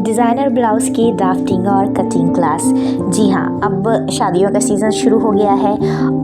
Designer blouse की drafting और cutting class. जी हाँ, अब शादियों का सीज़न शुरू हो गया है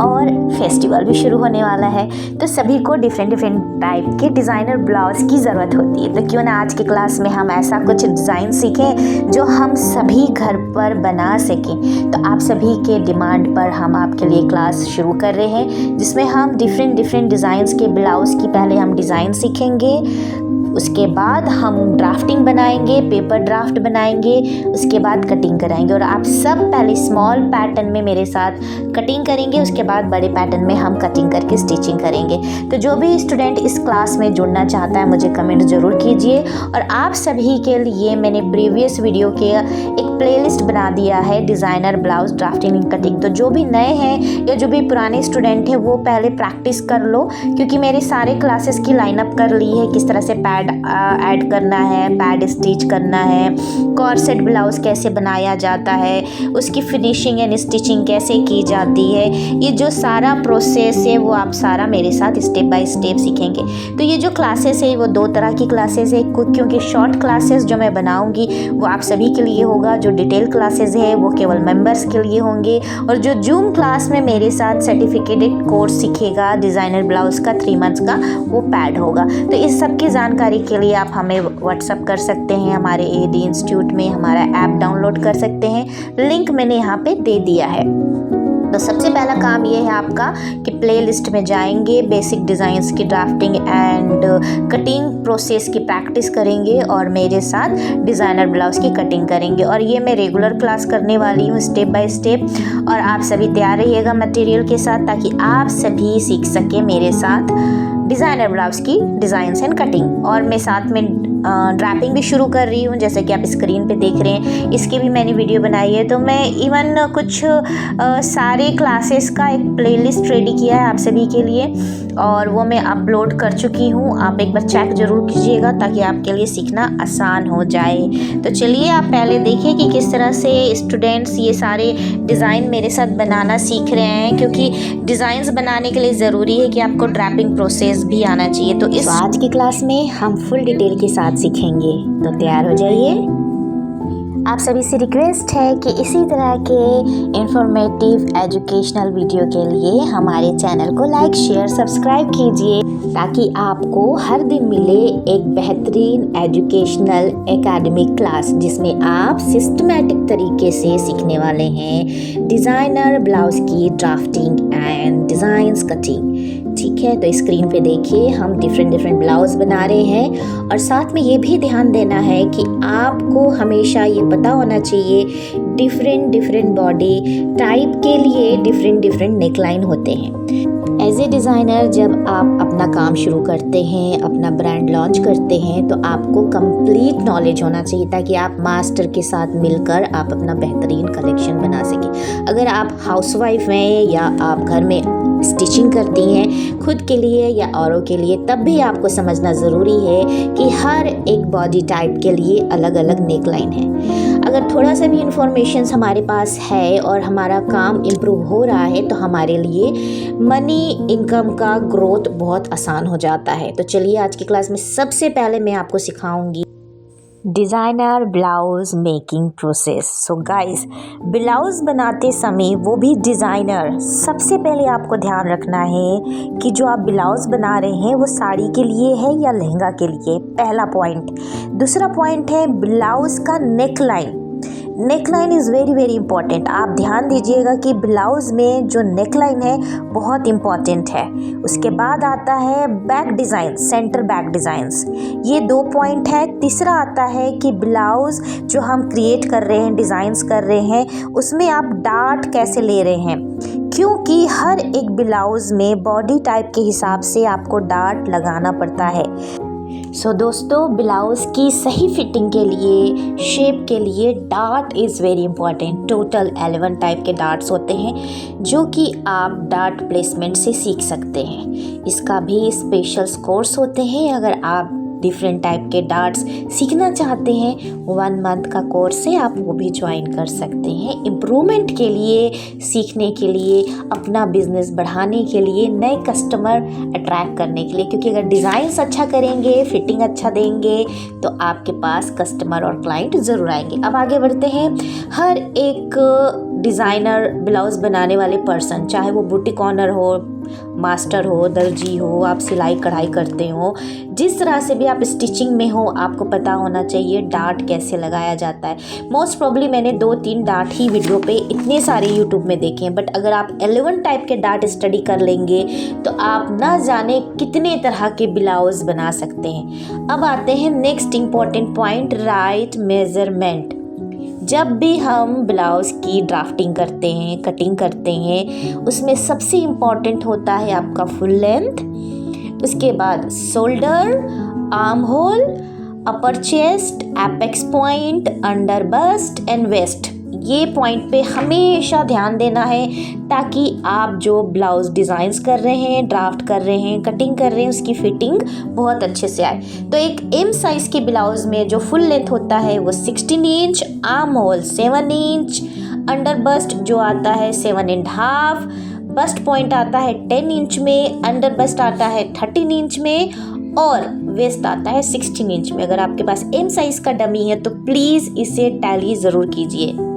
और फेस्टिवल भी शुरू होने वाला है, तो सभी को डिफरेंट टाइप के डिज़ाइनर ब्लाउज़ की ज़रूरत होती है। तो क्यों ना आज की क्लास में हम ऐसा कुछ डिज़ाइन सीखें जो हम सभी घर पर बना सकें। तो आप सभी के डिमांड पर हम आपके लिए क्लास शुरू कर रहे हैं, जिसमें हम डिफरेंट डिज़ाइंस के ब्लाउज़ की पहले हम डिज़ाइन सीखेंगे, उसके बाद हम ड्राफ्टिंग बनाएंगे, पेपर ड्राफ्ट बनाएंगे, उसके बाद कटिंग कराएंगे। और आप सब पहले स्मॉल पैटर्न में मेरे साथ कटिंग करेंगे, उसके बाद बड़े पैटर्न में हम कटिंग करके स्टिचिंग करेंगे। तो जो भी स्टूडेंट इस क्लास में जुड़ना चाहता है मुझे कमेंट ज़रूर कीजिए। और आप सभी के लिए मैंने प्रीवियस वीडियो के एक प्लेलिस्ट बना दिया है, designer blouse drafting and cutting. तो जो भी नए हैं या जो भी पुराने स्टूडेंट हैं वो पहले प्रैक्टिस कर लो, क्योंकि मेरे सारे क्लासेस की लाइनअप कर ली है। किस तरह से पैड ऐड करना है, पैड स्टिच करना है, कॉर्सेट ब्लाउज कैसे बनाया जाता है, उसकी फिनिशिंग एंड स्टिचिंग कैसे की जाती है, ये जो सारा प्रोसेस है वो आप सारा मेरे साथ स्टेप बाय स्टेप सीखेंगे। तो ये जो क्लासेस है वो दो तरह की क्लासेस है, क्योंकि शॉर्ट क्लासेस जो मैं बनाऊंगी वो आप सभी के लिए होगा, जो डिटेल क्लासेस है वो केवल मेंबर्स के लिए होंगे। और जो जूम क्लास में मेरे साथ सर्टिफिकेटेड कोर्स सीखेगा डिज़ाइनर ब्लाउज का 3 मंथ्स का, वो पैड होगा। तो इस सब की जानकारी के लिए आप हमें व्हाट्सअप कर सकते हैं, हमारे AD इंस्टीट्यूट में हमारा ऐप डाउनलोड कर सकते हैं, लिंक मैंने यहाँ पे दे दिया है। तो सबसे पहला काम ये है आपका कि प्लेलिस्ट में जाएंगे, बेसिक डिज़ाइंस की ड्राफ्टिंग एंड कटिंग प्रोसेस की प्रैक्टिस करेंगे और मेरे साथ डिज़ाइनर ब्लाउज की कटिंग करेंगे। और ये मैं रेगुलर क्लास करने वाली हूँ स्टेप बाय स्टेप, और आप सभी तैयार रहिएगा मटेरियल के साथ, ताकि आप सभी सीख सकें मेरे साथ डिज़ाइनर ब्लाउज की डिज़ाइंस एंड कटिंग। और मैं साथ में ड्रैपिंग भी शुरू कर रही हूँ, जैसे कि आप स्क्रीन पे देख रहे हैं, इसकी भी मैंने वीडियो बनाई है। तो मैं इवन कुछ सारे क्लासेस का एक प्लेलिस्ट रेडी किया है आप सभी के लिए, और वो मैं अपलोड कर चुकी हूँ। आप एक बार चेक ज़रूर कीजिएगा ताकि आपके लिए सीखना आसान हो जाए। तो चलिए आप पहले देखिए कि किस तरह से स्टूडेंट्स ये सारे डिज़ाइन मेरे साथ बनाना सीख रहे हैं, क्योंकि डिज़ाइंस बनाने के लिए ज़रूरी है कि आपको ड्रैपिंग प्रोसेस भी आना चाहिए। तो इस आज की क्लास में हम फुल डिटेल के साथ सीखेंगे, तो तैयार हो जाइए। आप सभी से रिक्वेस्ट है कि इसी तरह के इंफॉर्मेटिव एजुकेशनल वीडियो के लिए हमारे चैनल को लाइक शेयर सब्सक्राइब कीजिए, ताकि आपको हर दिन मिले एक बेहतरीन एजुकेशनल एकेडमिक क्लास, जिसमें आप सिस्टमैटिक तरीके से सीखने वाले हैं डिज़ाइनर ब्लाउज की ड्राफ्टिंग एंड डिज़ाइंस कटिंग। ठीक है, तो स्क्रीन पे देखिए हम डिफरेंट ब्लाउज बना रहे हैं, और साथ में ये भी ध्यान देना है कि आपको हमेशा ये पता होना चाहिए डिफरेंट बॉडी टाइप के लिए डिफरेंट नेकलाइन होते हैं। एज ए डिज़ाइनर जब आप अपना काम शुरू करते हैं, अपना ब्रांड लॉन्च करते हैं, तो आपको कंप्लीट नॉलेज होना चाहिए, ताकि आप मास्टर के साथ मिलकर आप अपना बेहतरीन कलेक्शन बना सकें। अगर आप हाउसवाइफ हैं या आप घर में स्टिचिंग करती हैं खुद के लिए या औरों के लिए, तब भी आपको समझना ज़रूरी है कि हर एक बॉडी टाइप के लिए अलग अलग नेकलाइन है। अगर थोड़ा सा भी इंफॉर्मेशन हमारे पास है और हमारा काम इम्प्रूव हो रहा है, तो हमारे लिए मनी इनकम का ग्रोथ बहुत आसान हो जाता है। तो चलिए आज की क्लास में सबसे पहले मैं आपको सिखाऊंगी designer blouse making process. So guys, blouse बनाते समय वो भी डिज़ाइनर, सबसे पहले आपको ध्यान रखना है कि जो आप ब्लाउज़ बना रहे हैं वो साड़ी के लिए है या लहंगा के लिए, पहला पॉइंट। दूसरा पॉइंट है ब्लाउज़ का neckline. Neckline is very important. आप ध्यान दीजिएगा कि ब्लाउज़ में जो नेकलाइन है बहुत इम्पॉर्टेंट है। उसके बाद आता है back design, centre back designs, ये 2 पॉइंट है। तीसरा आता है कि ब्लाउज़ जो हम क्रिएट कर रहे हैं, डिज़ाइंस कर रहे हैं, उसमें आप डार्ट कैसे ले रहे हैं, क्योंकि हर एक ब्लाउज़ में बॉडी टाइप के हिसाब से आपको डार्ट लगाना पड़ता है। सो दोस्तों, ब्लाउज़ की सही फिटिंग के लिए, शेप के लिए dart is very important. Total 11 type के डार्ट्स होते हैं, जो कि आप डार्ट प्लेसमेंट से सीख सकते हैं। इसका भी स्पेशल कोर्स होते हैं। अगर आप डिफरेंट टाइप के डार्ट्स सीखना चाहते हैं, 1 मंथ का कोर्स है, आप वो भी ज्वाइन कर सकते हैं। इम्प्रूवमेंट के लिए, सीखने के लिए, अपना बिजनेस बढ़ाने के लिए, नए कस्टमर अट्रैक्ट करने के लिए, क्योंकि अगर डिज़ाइंस अच्छा करेंगे, फिटिंग अच्छा देंगे तो आपके पास कस्टमर और क्लाइंट ज़रूर आएंगे। अब आगे बढ़ते हैं। हर एक डिज़ाइनर ब्लाउज़ बनाने वाले पर्सन, चाहे वो बुटीक ऑनर हो, मास्टर हो, दर्जी हो, आप सिलाई कढ़ाई करते हो, जिस तरह से भी आप स्टिचिंग में हो, आपको पता होना चाहिए डार्ट कैसे लगाया जाता है। मोस्ट प्रॉब्ली मैंने 2-3 डार्ट ही वीडियो पे इतने सारे यूट्यूब में देखे हैं, बट अगर आप 11 टाइप के डार्ट स्टडी कर लेंगे तो आप ना जाने कितने तरह के ब्लाउज बना सकते हैं। अब आते हैं next important point, right measurement. जब भी हम ब्लाउज़ की ड्राफ्टिंग करते हैं, कटिंग करते हैं, उसमें सबसे इम्पॉर्टेंट होता है आपका फुल लेंथ, उसके बाद shoulder, arm hole, upper chest, apex point, under bust and waist. ये पॉइंट पे हमेशा ध्यान देना है ताकि आप जो ब्लाउज़ डिज़ाइंस कर रहे हैं, ड्राफ्ट कर रहे हैं, कटिंग कर रहे हैं, उसकी फिटिंग बहुत अच्छे से आए। तो एक एम साइज़ के ब्लाउज़ में जो फुल लेंथ होता है वो 16 inch, arm hole 7 inch, under bust जो आता है 7.5, बस्ट पॉइंट आता है 10 इंच में, अंडर बस्ट आता है 13 इंच में और वेस्ट आता है 16 इंच में। अगर आपके पास एम साइज़ का डमी है तो प्लीज़ इसे टैली ज़रूर कीजिए।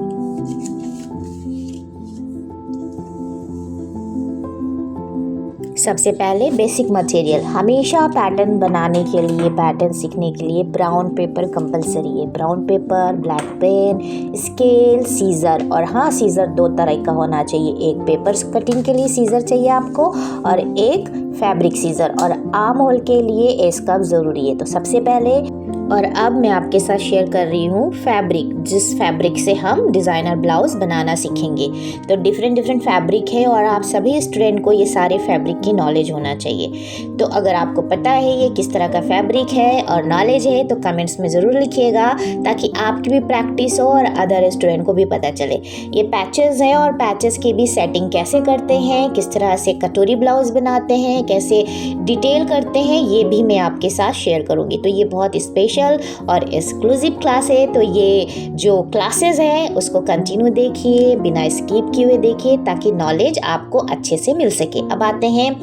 सबसे पहले बेसिक मटेरियल, हमेशा पैटर्न बनाने के लिए, पैटर्न सीखने के लिए ब्राउन पेपर कंपलसरी है। Brown paper, black pen, scale, scissor, और हाँ सीज़र 2 तरह का होना चाहिए। एक पेपर कटिंग के लिए सीज़र चाहिए आपको और एक फैब्रिक सीज़र, और आर्म होल के लिए एस्कर्व ज़रूरी है। तो सबसे पहले, और अब मैं आपके साथ शेयर कर रही हूँ फैब्रिक, जिस फैब्रिक से हम डिज़ाइनर ब्लाउज़ बनाना सीखेंगे। तो डिफरेंट फैब्रिक है और आप सभी स्टूडेंट को ये सारे फैब्रिक की नॉलेज होना चाहिए। तो अगर आपको पता है ये किस तरह का फैब्रिक है और नॉलेज है तो कमेंट्स में ज़रूर लिखिएगा ताकि आपकी भी प्रैक्टिस हो और अदर स्टूडेंट को भी पता चले। ये पैचेस है और पैचेस की भी सेटिंग कैसे करते हैं, किस तरह से कटोरी ब्लाउज़ बनाते हैं, कैसे डिटेल करते हैं, ये भी मैं आपके साथ शेयर करूँगी। तो ये बहुत स्पेशल और एक्सक्लूसिव क्लास है, तो ये जो क्लासेस है उसको कंटिन्यू देखिए, बिना स्किप किए हुए देखिए ताकि नॉलेज आपको अच्छे से मिल सके। अब आते हैं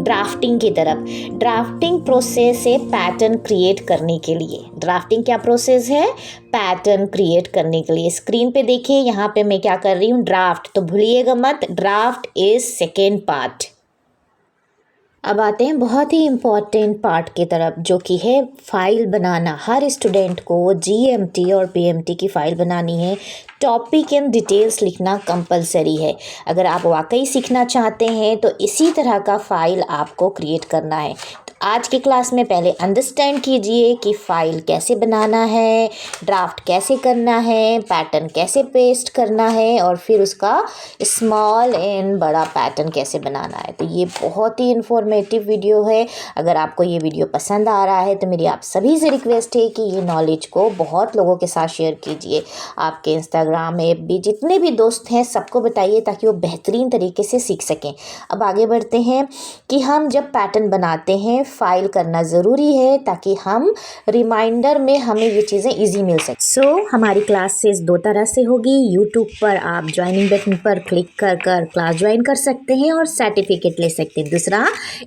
ड्राफ्टिंग की तरफ। ड्राफ्टिंग प्रोसेस है पैटर्न क्रिएट करने के लिए। ड्राफ्टिंग क्या प्रोसेस है? पैटर्न क्रिएट करने के लिए। स्क्रीन पे देखिए, यहाँ पे मैं क्या कर रही हूँ, ड्राफ्ट, तो भूलिएगा मत, ड्राफ्ट इज सेकेंड पार्ट। अब आते हैं बहुत ही इम्पॉर्टेंट पार्ट की तरफ, जो कि है फाइल बनाना। हर स्टूडेंट को जीएमटी और पीएमटी की फ़ाइल बनानी है। टॉपिक एंड डिटेल्स लिखना कंपलसरी है। अगर आप वाकई सीखना चाहते हैं तो इसी तरह का फ़ाइल आपको क्रिएट करना है। तो आज की क्लास में पहले अंडरस्टैंड कीजिए कि फ़ाइल कैसे बनाना है, ड्राफ्ट कैसे करना है, पैटर्न कैसे पेस्ट करना है और फिर उसका स्मॉल एंड बड़ा पैटर्न कैसे बनाना है। तो ये बहुत ही इन्फॉर्मेटिव वीडियो है। अगर आपको ये वीडियो पसंद आ रहा है तो मेरी आप सभी से रिक्वेस्ट है कि ये नॉलेज को बहुत लोगों के साथ शेयर कीजिए। आपके इंस्टाग्राम ऐप भी जितने भी दोस्त हैं सबको बताइए ताकि वो बेहतरीन तरीके से सीख सकें। अब आगे बढ़ते हैं कि हम जब पैटर्न बनाते हैं फाइल करना ज़रूरी है ताकि हम रिमाइंडर में हमें ये चीज़ें ईजी मिल सके। सो हमारी क्लासेस 2 तरह से होगी। यूट्यूब पर आप ज्वाइनिंग बटन पर क्लिक कर क्लास ज्वाइन कर सकते हैं और सर्टिफिकेट ले सकते हैं। दूसरा,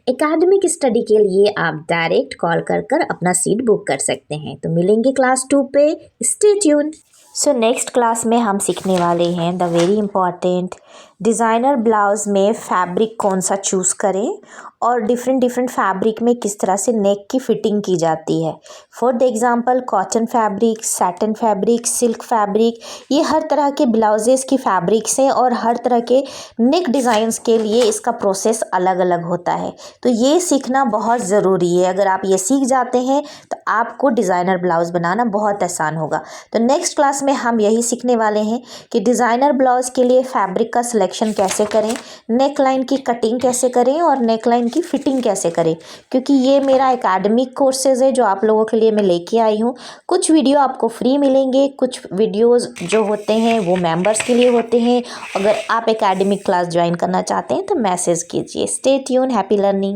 एकेडमिक स्टडी के लिए आप डायरेक्ट कॉल कर अपना सीट बुक कर सकते हैं। तो मिलेंगे क्लास 2 पे, stay tune. So next class में हम सीखने वाले हैं the very important designer blouse में फैब्रिक कौन सा चूज़ करें और डिफरेंट फैब्रिक में किस तरह से नेक की फिटिंग की जाती है। For the example cotton fabric, satin fabric, silk fabric, ये हर तरह के ब्लाउजेस की फैब्रिक्स हैं और हर तरह के नेक डिज़ाइंस के लिए इसका प्रोसेस अलग अलग होता है। तो ये सीखना बहुत ज़रूरी है। अगर आप ये सीख जाते हैं तो आपको डिज़ाइनर ब्लाउज़ बनाना बहुत आसान होगा। तो नेक्स्ट क्लास में हम यही सीखने वाले हैं कि डिज़ाइनर ब्लाउज़ के लिए फैब्रिक का सिलेक्शन कैसे करें, नेक लाइन की कटिंग कैसे करें और नेक लाइन की फिटिंग कैसे करें। क्योंकि ये मेरा एकेडमिक कोर्सेज है जो आप लोगों के लिए मैं लेके आई हूँ। कुछ वीडियो आपको फ्री मिलेंगे, कुछ वीडियोज़ जो होते हैं वो मेंबर्स के लिए होते हैं। अगर आप एकेडमिक क्लास ज्वाइन करना चाहते हैं तो मैसेज कीजिए। Stay tune, happy learning.